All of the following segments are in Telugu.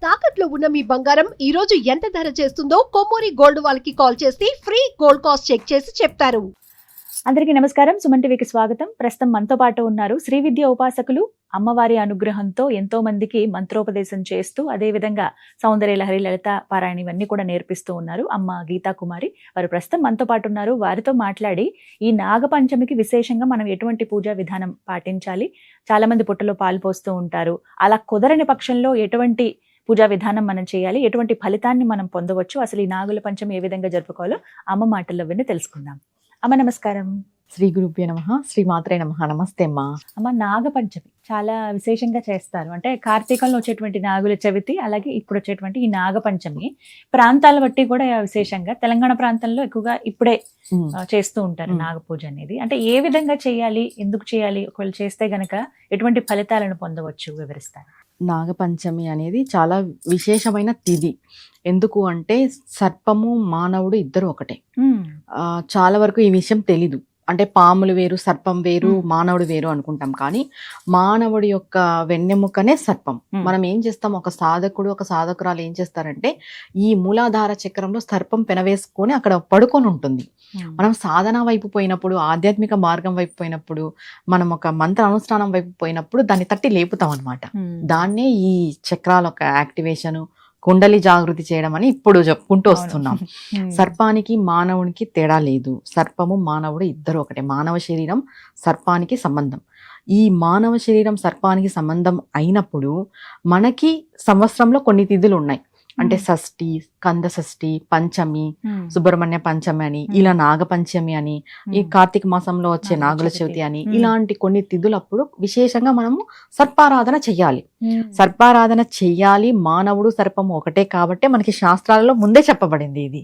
తాకట్లో ఉన్న మీ బంగారం ఈ రోజు ఎంత ధర చేస్తుందో కొమ్మూరి గోల్డ్ వాళ్ళకి కాల్ చేసి ఫ్రీ గోల్డ్ కాస్ట్ చెక్ చేసి చెప్తారు. అందరికీ నమస్కారం. సుమన్ టీవీకి స్వాగతం. ప్రస్తుతం మనతో పాటు ఉన్నారు శ్రీ విద్య ఉపాసకులు. అమ్మవారి అనుగ్రహంతో ఎంతో మందికి మంత్రోపదేశం చేస్తూ అదేవిధంగా సౌందర్య లహరి, లలిత పారాయణ ఇవన్నీ కూడా నేర్పిస్తూ ఉన్నారు అమ్మ గీతా కుమారి. వారు ప్రస్తుతం మనతో పాటు ఉన్నారు. వారితో మాట్లాడి ఈ నాగపంచమికి విశేషంగా మనం ఎటువంటి పూజా విధానం పాటించాలి, చాలా మంది పుట్టలో పాలు పోస్తూ ఉంటారు, అలా కుదరని పక్షంలో ఎటువంటి పూజా విధానం మనం చేయాలి, ఎటువంటి ఫలితాన్ని మనం పొందవచ్చు, అసలు ఈ నాగుల పంచమి ఏ విధంగా జరుపుకోవాలో అమ్మ మాటల్లో విని తెలుసుకుందాం. అమ్మ నమస్కారం. శ్రీ గురుభ్యో నమః, శ్రీ మాత్రే నమః. నమస్తే అమ్మా. అమ్మ, నాగపంచమి చాలా విశేషంగా చేస్తారు. అంటే కార్తీకంలో వచ్చేటువంటి నాగుల చవితి, అలాగే ఇప్పుడు వచ్చేటువంటి ఈ నాగపంచమి ప్రాంతాల బట్టి కూడా విశేషంగా తెలంగాణ ప్రాంతంలో ఎక్కువగా ఇప్పుడే చేస్తూ ఉంటారు నాగపూజ అనేది. అంటే ఏ విధంగా చేయాలి, ఎందుకు చేయాలి, ఒకవేళ చేస్తే గనక ఎటువంటి ఫలితాలను పొందవచ్చు వివరిస్తారు. నాగపంచమి అనేది చాలా విశేషమైన తిథి. ఎందుకు అంటే సర్పము మానవుడు ఇద్దరు ఒకటే. చాలా వరకు ఈ విషయం తెలీదు. అంటే పాములు వేరు, సర్పం వేరు, మానవుడు వేరు అనుకుంటాం. కానీ మానవుడి యొక్క వెన్నెముకనే సర్పం. మనం ఏం చేస్తాం, ఒక సాధకుడు ఒక సాధకురాలు ఏం చేస్తారంటే ఈ మూలాధార చక్రంలో సర్పం పెనవేసుకొని అక్కడ పడుకొని ఉంటుంది. మనం సాధన వైపు పోయినప్పుడు, ఆధ్యాత్మిక మార్గం వైపు పోయినప్పుడు, మనం ఒక మంత్ర అనుష్ఠానం వైపు పోయినప్పుడు దాన్ని తట్టి లేపుతాం అనమాట. దాన్నే ఈ చక్రాల యొక్క యాక్టివేషన్, కుండలి జాగృతి చేయడం అని ఇప్పుడు చెప్పుకుంటూ వస్తున్నాం. సర్పానికి మానవునికి తేడా లేదు. సర్పము మానవుడు ఇద్దరు ఒకటే. మానవ శరీరం సర్పానికి సంబంధం. ఈ మానవ శరీరం సర్పానికి సంబంధం అయినప్పుడు మనకి సంవత్సరంలో కొన్ని తిథులు ఉన్నాయి. అంటే షష్ఠి, కంద షష్ఠి, పంచమి, సుబ్రహ్మణ్య పంచమి అని, ఇలా నాగపంచమి అని, ఈ కార్తీక మాసంలో వచ్చే నాగుల చవితి అని, ఇలాంటి కొన్ని తిథులప్పుడు విశేషంగా మనము సర్పారాధన చెయ్యాలి. సర్పారాధన చెయ్యాలి. మానవుడు సర్పము ఒకటే కాబట్టి మనకి శాస్త్రాలలో ముందే చెప్పబడింది. ఇది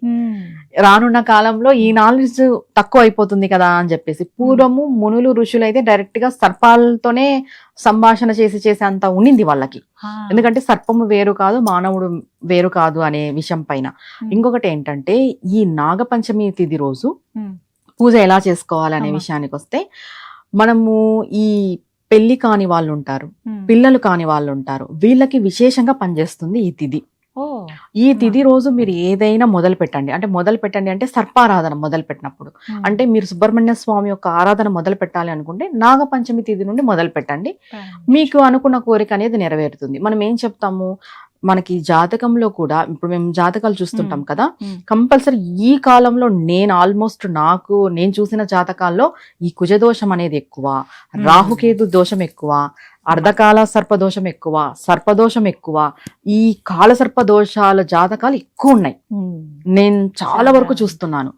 రానున్న కాలంలో ఈ నాలెడ్జ్ తక్కువ అయిపోతుంది కదా అని చెప్పేసి పూర్వము మునులు ఋషులు అయితే డైరెక్ట్ గా సర్పాలతోనే సంభాషణ చేసి అంత ఉన్నింది వాళ్ళకి. ఎందుకంటే సర్పము వేరు కాదు, మానవుడు వేరు కాదు అనే విషయం పైన. ఇంకొకటి ఏంటంటే ఈ నాగపంచమి తిథి రోజు పూజ ఎలా చేసుకోవాలనే విషయానికి వస్తే, మనము ఈ పెళ్లి కాని వాళ్ళు ఉంటారు, పిల్లలు కాని వాళ్ళు ఉంటారు, వీళ్ళకి విశేషంగా పనిచేస్తుంది ఈ తిథి. ఈ తిథి రోజు మీరు ఏదైనా మొదలు పెట్టండి. అంటే సర్పారాధన మొదలు పెట్టినప్పుడు, అంటే మీరు సుబ్రహ్మణ్య స్వామి యొక్క ఆరాధన మొదలు పెట్టాలి అనుకుంటే నాగపంచమి తిథి నుండి మొదలు పెట్టండి. మీకు అనుకున్న కోరిక అనేది నెరవేరుతుంది. మనం ఏం చెప్తాము, మనకి జాతకంలో కూడా ఇప్పుడు మేము జాతకాలు చూస్తుంటాం కదా, కంపల్సరీ ఈ కాలంలో నేను చూసిన జాతకాల్లో ఈ కుజదోషం అనేది ఎక్కువ, రాహుకేతు దోషం ఎక్కువ, అర్ధకాల సర్పదోషం ఎక్కువ, సర్పదోషం ఎక్కువ, ఈ కాల సర్పదోషాల జాతకాలు ఎక్కువ ఉన్నాయి. నేను చాలా వరకు చూస్తున్నాను.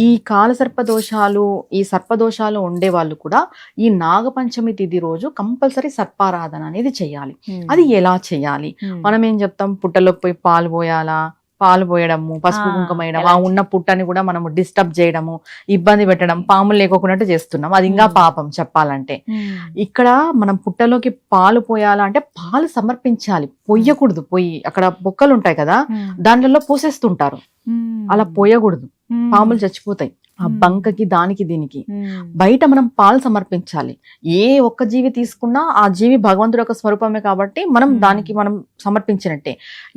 ఈ కాల సర్పదోషాలు, ఈ సర్పదోషాలు ఉండే వాళ్ళు కూడా ఈ నాగపంచమి తిథి రోజు కంపల్సరీ సర్పారాధన అనేది చెయ్యాలి. అది ఎలా చెయ్యాలి, మనం ఏం చెప్తాం, పుట్టలోకి పోయి పాలు పోయాలా, పాలు పోయడము, పసుపు కుంకుమ వేయడం, ఆ ఉన్న పుట్టని కూడా మనము డిస్టర్బ్ చేయడము, ఇబ్బంది పెట్టడం, పాములు లేకోకున్నట్టు చేస్తున్నాం. అది ఇంకా పాపం చెప్పాలంటే. ఇక్కడ మనం పుట్టలోకి పాలు పోయాలంటే పాలు సమర్పించాలి, పొయ్యకూడదు. పొయ్యి అక్కడ బొక్కలు ఉంటాయి కదా, దాంట్లో పోసేస్తుంటారు. అలా పోయకూడదు, పాములు చచ్చిపోతాయి. ఆ బంకకి దానికి దీనికి బయట మనం పాలు సమర్పించాలి. ఏ ఒక్క జీవి తీసుకున్నా ఆ జీవి భగవంతుడు యొక్క స్వరూపమే కాబట్టి మనం దానికి మనం సమర్పించినట్టే.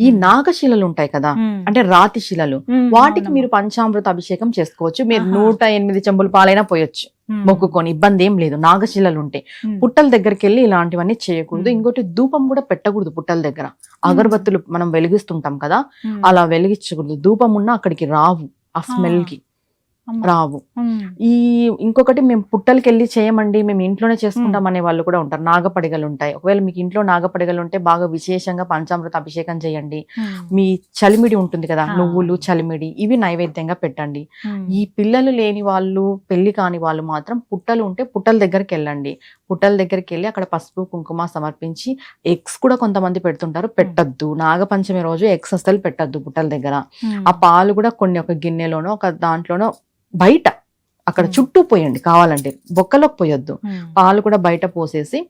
ఈ నాగశిలలు ఉంటాయి కదా, అంటే రాతి శిలలు, వాటికి మీరు పంచామృత అభిషేకం చేసుకోవచ్చు. మీరు 108 చెంబుల పాలైనా పోయొచ్చు మొక్కుకొని, ఇబ్బంది ఏం లేదు. నాగశిలలు ఉంటాయి. పుట్టల దగ్గరికి వెళ్ళి ఇలాంటివన్నీ చేయకూడదు. ఇంకోటి ధూపం కూడా పెట్టకూడదు పుట్టల దగ్గర. అగరబత్తులు మనం వెలిగిస్తుంటాం కదా, అలా వెలిగించకూడదు. ధూపం ఉన్నా అక్కడికి రావు, ఆ స్మెల్ కి రావు. ఈ ఇంకొకటి, మేము పుట్టలకి వెళ్ళి చేయమండి, మేము ఇంట్లోనే చేసుకుంటాం అనే వాళ్ళు కూడా ఉంటారు. నాగపడిగలు ఉంటాయి. ఒకవేళ మీకు ఇంట్లో నాగపడిగలు ఉంటే బాగా విశేషంగా పంచామృత అభిషేకం చేయండి. మీ చలిమిడి ఉంటుంది కదా, నువ్వులు, చలిమిడి, ఇవి నైవేద్యంగా పెట్టండి. ఈ పిల్లలు లేని వాళ్ళు, పెళ్లి కాని వాళ్ళు మాత్రం పుట్టలు ఉంటే పుట్టల దగ్గరికి వెళ్ళండి. పుట్టల దగ్గరికి వెళ్ళి అక్కడ పసుపు కుంకుమ సమర్పించి, ఎగ్స్ కూడా కొంతమంది పెడుతుంటారు, పెట్టద్దు. నాగపంచమి రోజు ఎగ్స్ అసలు పెట్టద్దు పుట్టల దగ్గర. ఆ పాలు కూడా కొన్ని ఒక గిన్నెలోనో ఒక దాంట్లోనో బయట అక్కడ చుట్టూ పోయండి కావాలంటే, బొక్కలోకి పోయొద్దు. పాలు కూడా బయట పోసేసి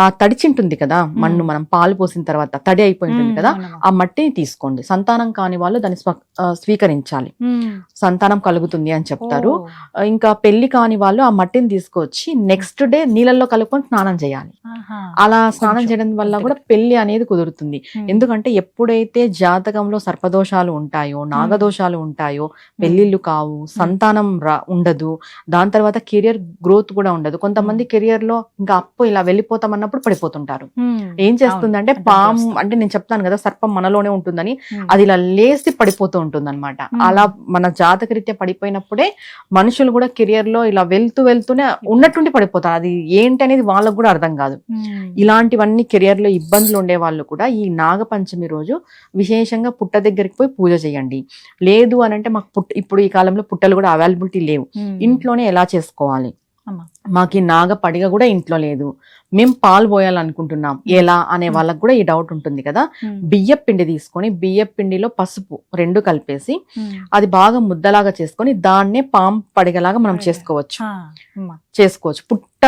ఆ తడిచింటుంది కదా మన్ను, మనం పాలు పోసిన తర్వాత తడి అయిపోయి ఉంటుంది కదా, ఆ మట్టిని తీసుకోండి. సంతానం కాని వాళ్ళు దాన్ని స్వీకరించాలి, సంతానం కలుగుతుంది అని చెప్తారు. ఇంకా పెళ్లి కాని వాళ్ళు ఆ మట్టిని తీసుకొచ్చి నెక్స్ట్ డే నీళ్ళల్లో కలుపుకొని స్నానం చేయాలి. అలా స్నానం చేయడం వల్ల కూడా పెళ్లి అనేది కుదురుతుంది. ఎందుకంటే ఎప్పుడైతే జాతకంలో సర్పదోషాలు ఉంటాయో, నాగదోషాలు ఉంటాయో, పెళ్లిళ్ళు కావు, సంతానం ఉండదు, దాని తర్వాత కెరియర్ గ్రోత్ కూడా ఉండదు. కొంతమంది కెరియర్ లో ఇంకా అప్పు ఇలా వెళ్ళిపోతాం అన్నప్పుడు పడిపోతుంటారు. ఏం చేస్తుందంటే పాము, అంటే నేను చెప్తాను కదా సర్పం మనలోనే ఉంటుందని, అది ఇలా లేసి పడిపోతూ ఉంటుంది అనమాట. అలా మన జాతకరీత్యా పడిపోయినప్పుడే మనుషులు కూడా కెరియర్ లో ఇలా వెళ్తూనే ఉన్నట్టుండి పడిపోతారు. అది ఏంటి అనేది వాళ్ళకు కూడా అర్థం కాదు. ఇలాంటివన్నీ కెరియర్ లో ఇబ్బందులు ఉండే వాళ్ళు కూడా ఈ నాగపంచమి రోజు విశేషంగా పుట్ట దగ్గరికి పోయి పూజ చేయండి. లేదు అని అంటే మాకు ఇప్పుడు ఈ కాలంలో పుట్టలు కూడా అవైలబిలిటీ లేవు, ఇంట్లోనే ఎలా చేసుకోవాలి, మాకు ఈ నాగ పడిగ కూడా ఇంట్లో లేదు, మేము పాలు పోయాలనుకుంటున్నాం ఎలా అనే వాళ్ళకి కూడా ఈ డౌట్ ఉంటుంది కదా. బియ్యం పిండి తీసుకొని బియ్యం పిండిలో పసుపు 2 కలిపేసి అది బాగా ముద్దలాగా చేసుకొని దాన్నే పాము పడిగలాగా మనం చేసుకోవచ్చు. పుట్ట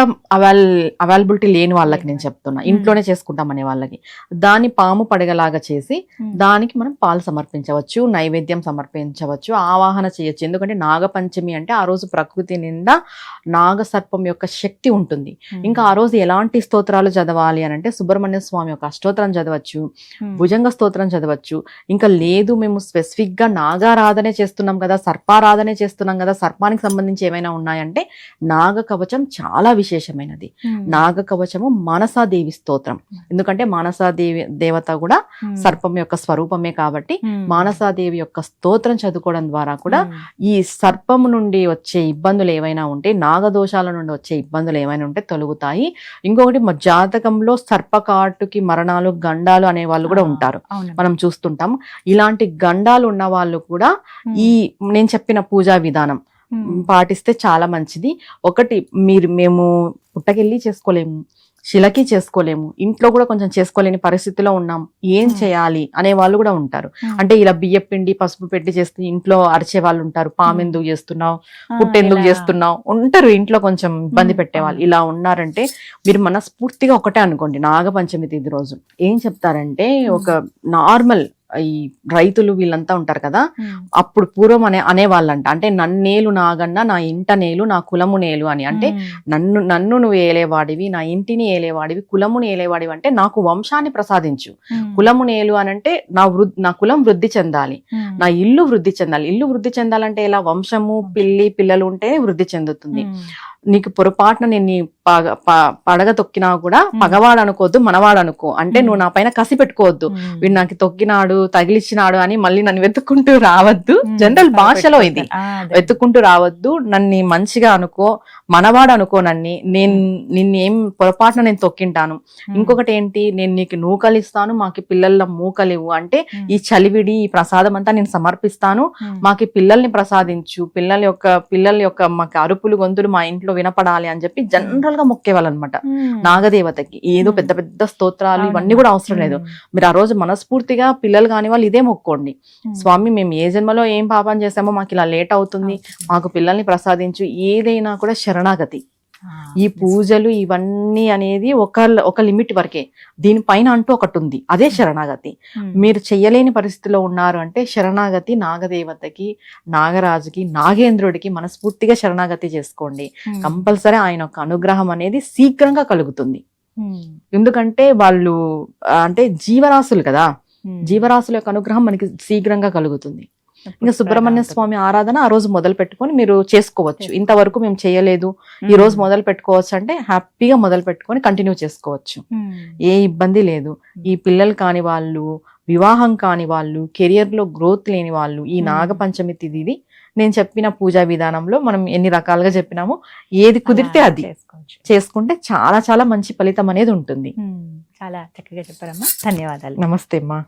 అవైలబిలిటీ లేని వాళ్ళకి నేను చెప్తున్నా, ఇంట్లోనే చేసుకుంటాం అనే వాళ్ళకి దాన్ని పాము పడగలాగా చేసి దానికి మనం పాలు సమర్పించవచ్చు, నైవేద్యం సమర్పించవచ్చు, ఆవాహన చేయొచ్చు. ఎందుకంటే నాగపంచమి అంటే ఆ రోజు ప్రకృతి నిండా నాగసర్పం యొక్క శక్తి ఉంటుంది. ఇంకా ఆ రోజు ఎలాంటి స్తోత్రాలు చదవాలి అని అంటే సుబ్రహ్మణ్య స్వామి యొక్క అష్టోత్తరం చదవచ్చు, భుజంగ స్తోత్రం చదవచ్చు. ఇంకా లేదు మేము స్పెసిఫిక్ గా నాగారాధనే చేస్తున్నాం కదా, సర్పారాధనే చేస్తున్నాం కదా, సర్పానికి సంబంధించి ఏమైనా ఉన్నాయంటే నాగ కవచం చాలా విశేషమైనది. నాగ కవచము మానసాదేవి స్తోత్రం, ఎందుకంటే మానసాదేవి దేవత కూడా సర్పం యొక్క స్వరూపమే కాబట్టి మానసాదేవి యొక్క స్తోత్రం చదువుకోవడం ద్వారా కూడా ఈ సర్పము నుండి వచ్చే ఇబ్బందులు ఏవైనా ఉంటే, నాగదోషాల నుండి వచ్చే ఇబ్బందులు ఏమైనా ఉంటే తొలగుతాయి. ఇంకొకటి మా జాతకంలో సర్పకాటుకి మరణాలు, గండాలు అనే వాళ్ళు కూడా ఉంటారు, మనం చూస్తుంటాం. ఇలాంటి గండాలు ఉన్న వాళ్ళు కూడా ఈ నేను చెప్పిన పూజా విధానం పాటిస్తే చాలా మంచిది. ఒకటి మేము పుట్టకెళ్ళి చేసుకోలేము, శిలకి చేసుకోలేము, ఇంట్లో కూడా కొంచెం చేసుకోలేని పరిస్థితిలో ఉన్నాం, ఏం చేయాలి అనే వాళ్ళు కూడా ఉంటారు. అంటే ఇలా బియ్యం పిండి పసుపు పెట్టి చేస్తే ఇంట్లో అరిచే వాళ్ళు ఉంటారు, పాము ఎందుకు చేస్తున్నావు, పుట్టెందుకు చేస్తున్నావు ఉంటారు, ఇంట్లో కొంచెం ఇబ్బంది పెట్టేవాళ్ళు. ఇలా ఉన్నారంటే మీరు మనస్ఫూర్తిగా ఒకటే అనుకోండి, నాగపంచమి తిథి రోజు ఏం చెప్తారంటే, ఒక నార్మల్ ఈ రైతులు వీళ్ళంతా ఉంటారు కదా, అప్పుడు పూర్వం అనేవాళ్ళంట, అంటే నన్నేలు నాగన్న, నా ఇంట నేలు, నా కులము నేలు అని. అంటే నన్ను నువ్వు ఏలేవాడివి, నా ఇంటిని ఏలేవాడివి, కులముని ఏలేవాడివి, అంటే నాకు వంశాన్ని ప్రసాదించు. కులము నేలు అని అంటే నా కులం వృద్ధి చెందాలి, నా ఇల్లు వృద్ధి చెందాలి. ఇల్లు వృద్ధి చెందాలంటే ఇలా వంశము పిల్లలు ఉంటే వృద్ధి చెందుతుంది. నీకు పొరపాటున నేను పడగ తొక్కినా కూడా పగవాడు అనుకోవద్దు, మనవాడు అనుకో. అంటే నువ్వు నా పైన కసి పెట్టుకోవద్దు, వీడు నాకు తొక్కినాడు తగిలిచ్చినాడు అని మళ్ళీ నన్ను వెతుక్కుంటూ రావద్దు. జనరల్ భాషలో ఇది, వెతుక్కుంటూ రావద్దు, నన్ను మంచిగా అనుకో, మనవాడు అనుకో, నిన్నేం పొరపాటున నేను తొక్కింటాను. ఇంకొకటి ఏంటి, నేను నీకు నూకలిస్తాను, మాకి పిల్లల మూకలివు, అంటే ఈ చలివిడి ఈ ప్రసాదం అంతా నేను సమర్పిస్తాను, మాకి పిల్లల్ని ప్రసాదించు, పిల్లల యొక్క మాకు అరుపులు గొంతులు మా ఇంట్లో వినపడాలి అని చెప్పి జనరల్ గా మొక్కేవాళ్ళు అనమాట నాగదేవతకి. ఏదో పెద్ద పెద్ద స్తోత్రాలు ఇవన్నీ కూడా అవసరం లేదు. మీరు ఆ రోజు మనస్ఫూర్తిగా పిల్లలు కాని వాళ్ళు ఇదే మొక్కోండి, స్వామి మేము ఏ జన్మలో ఏం పాపం చేసామో మాకు ఇలా లేట్ అవుతుంది, మాకు పిల్లల్ని ప్రసాదించు. ఏదైనా కూడా శరణాగతి. ఈ పూజలు ఇవన్నీ అనేది ఒక లిమిట్ వరకే, దీనిపైన అంటూ ఒకటి ఉంది, అదే శరణాగతి. మీరు చెయ్యలేని పరిస్థితిలో ఉన్నారు అంటే శరణాగతి నాగదేవతకి, నాగరాజుకి, నాగేంద్రుడికి మనస్ఫూర్తిగా శరణాగతి చేసుకోండి. కంపల్సరీ ఆయన యొక్క అనుగ్రహం అనేది శీఘ్రంగా కలుగుతుంది. ఎందుకంటే వాళ్ళు అంటే జీవరాశులు కదా, జీవరాశుల యొక్క అనుగ్రహం మనకి శీఘ్రంగా కలుగుతుంది. ఇంకా సుబ్రహ్మణ్య స్వామి ఆరాధన ఆ రోజు మొదలు పెట్టుకొని మీరు చేసుకోవచ్చు. ఇంతవరకు మేము చేయలేదు, ఈ రోజు మొదలు పెట్టుకోవచ్చు అంటే హ్యాపీగా మొదలు పెట్టుకొని కంటిన్యూ చేసుకోవచ్చు, ఏ ఇబ్బంది లేదు. ఈ పిల్లలు కాని వాళ్ళు, వివాహం కాని వాళ్ళు, కెరియర్ లో గ్రోత్ లేని వాళ్ళు ఈ నాగపంచమి తిథిది నేను చెప్పిన పూజా విధానంలో మనం ఎన్ని రకాలుగా చెప్పినామో ఏది కుదిరితే అది చేసుకుంటే చాలా చాలా మంచి ఫలితం అనేది ఉంటుంది. చాలా చక్కగా చెప్పారమ్మా, ధన్యవాదాలు. నమస్తే అమ్మా.